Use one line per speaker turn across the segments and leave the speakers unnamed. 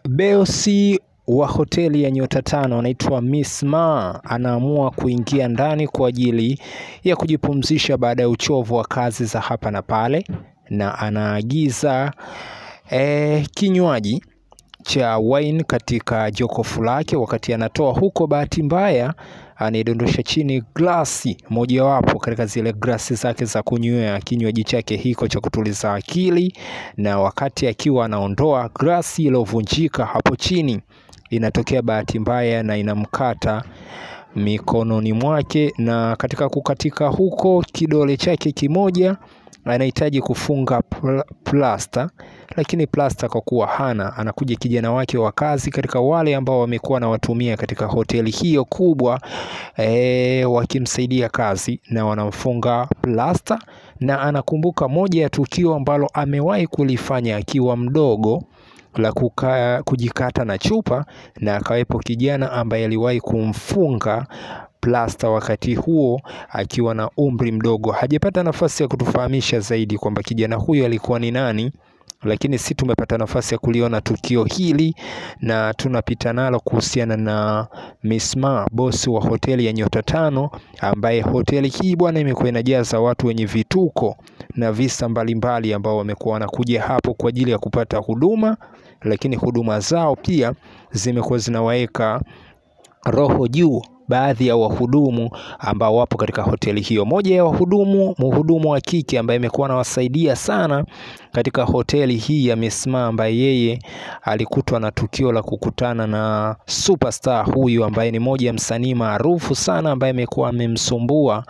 Bosi wa hoteli ya nyota 5 anaitwa Miss Ma anaamua kuingia ndani kwa ajili ya kujipumzisha baada ya uchovu wa kazi za hapa na pale, na anaagiza kinywaji cha wine katika jokofu lake. Wakati anatoa huko, bahati mbaya anaidondosha chini glasi mojawapo katika zile glasi zake za kunywea kinywaji chake hiko cha kutuliza akili, na wakati akiwa anaondoa glasi iliyovunjika hapo chini, inatokea bahati mbaya na inamkata mikononi mwake, na katika kukatika huko kidole chake kimoja anahitaji kufunga plasta, lakini plasta kwa kuwa hana, anakuja kijana wake wa kazi katika wale ambao wamekuwa na watumia katika hoteli hiyo kubwa wakimsaidia kazi, na wanamfunga plasta. Na anakumbuka moja ya tukio ambalo amewahi kulifanya akiwa mdogo la kujikata na chupa, na akawepo kijana ambaye aliwahi kumfunga plasta wakati huo akiwa na umri mdogo. Hajapata nafasi ya kutufahamisha zaidi kwamba kijana huyo alikuwa ni nani, lakini si tumepata nafasi ya kuliona tukio hili na tunapita nalo kuhusiana na Miss Ma, bosi wa hoteli ya nyota 5, ambaye hoteli hii bwana imekuwa inajaza watu wenye vituko na visa mbalimbali ambao wamekuwa wanakuja hapo kwa ajili ya kupata huduma, lakini huduma zao pia zimekuwa zinawaweka roho juu baadhi ya wahudumu ambao wapo katika hoteli hiyo. Moja ya mhudumu wa kike ambaye amekuwa anawasaidia sana katika hoteli hii ya Miss Ma, ambaye yeye alikutwa na tukio la kukutana na superstar huyu ambaye ni moja ya msanii maarufu sana ambaye amekuwa amemsumbua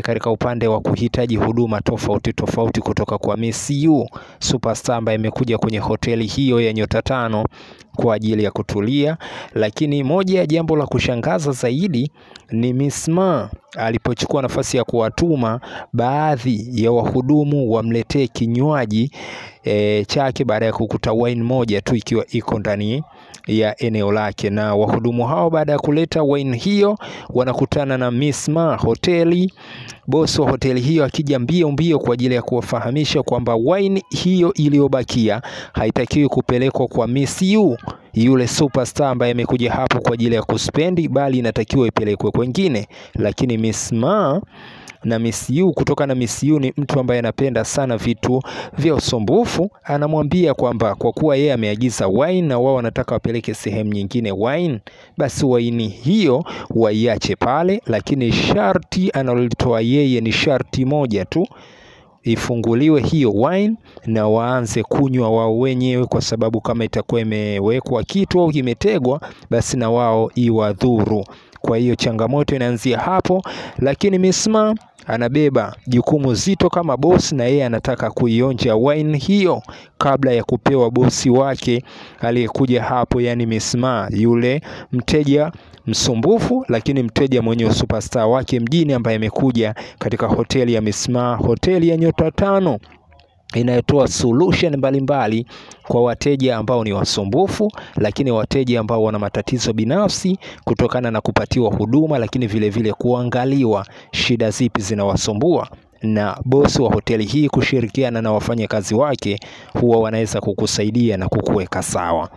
katika upande wa kuhitaji huduma tofauti kutoka kwa Miss You, superstar ambaye amekuja kwenye hoteli hiyo ya nyota 5 kwa ajili ya kutulia. Lakini moja ya jambo la kushangaza zaidi ni Miss Ma alipochukua nafasi ya kuwatuma baadhi ya wahudumu wamletee kinywaji chake baada ya kukuta wine moja tu ikiwa iko ndani ya eneo lake, na wahudumu hao baada ya kuleta wine hiyo wanakutana na Miss Ma hoteli, bosi wa hoteli hiyo akija mbio kwa ajili ya kuwafahamisha kwamba wine hiyo iliyobakia haitakiwi kupelekwa kwa Miss You, yule superstar ambaye amekuja hapo kwa ajili ya kuspendi, bali inatakiwa ipelekwe kwingine. Lakini Miss Ma na Miss You, kutoka na Miss You ni mtu ambaye anapenda sana vitu vya usumbufu, anamwambia kwamba kwa kuwa yeye ameagiza wine na wao wanataka wapeleke sehemu nyingine wine, basi wine hiyo waiache pale, lakini sharti analolitoa yeye ni sharti moja tu, ifunguliwe hiyo wine na waanze kunywa wao wenyewe, kwa sababu kama itakuwa imewekwa kitu au imetegwa, basi na wao iwadhuru. Kwa hiyo changamoto inaanzia hapo, lakini Miss Ma anabeba jukumu zito kama bosi, na yeye anataka kuionja wine hiyo kabla ya kupewa bosi wake aliyekuja hapo, yani Miss Ma, yule mteja msumbufu lakini mteja mwenye superstar wake mjini ambaye amekuja katika hoteli ya Miss Ma, hoteli ya nyota 5 inayotoa solution mbalimbali kwa wateja ambao ni wasumbufu, lakini wateja ambao wana matatizo binafsi kutokana na kupatiwa huduma, lakini vile kuangaliwa shida zipi zinawasumbua, na bosi wa hoteli hii kushirikiana na wafanyakazi wake huwa wanaweza kukusaidia na kukuweka sawa.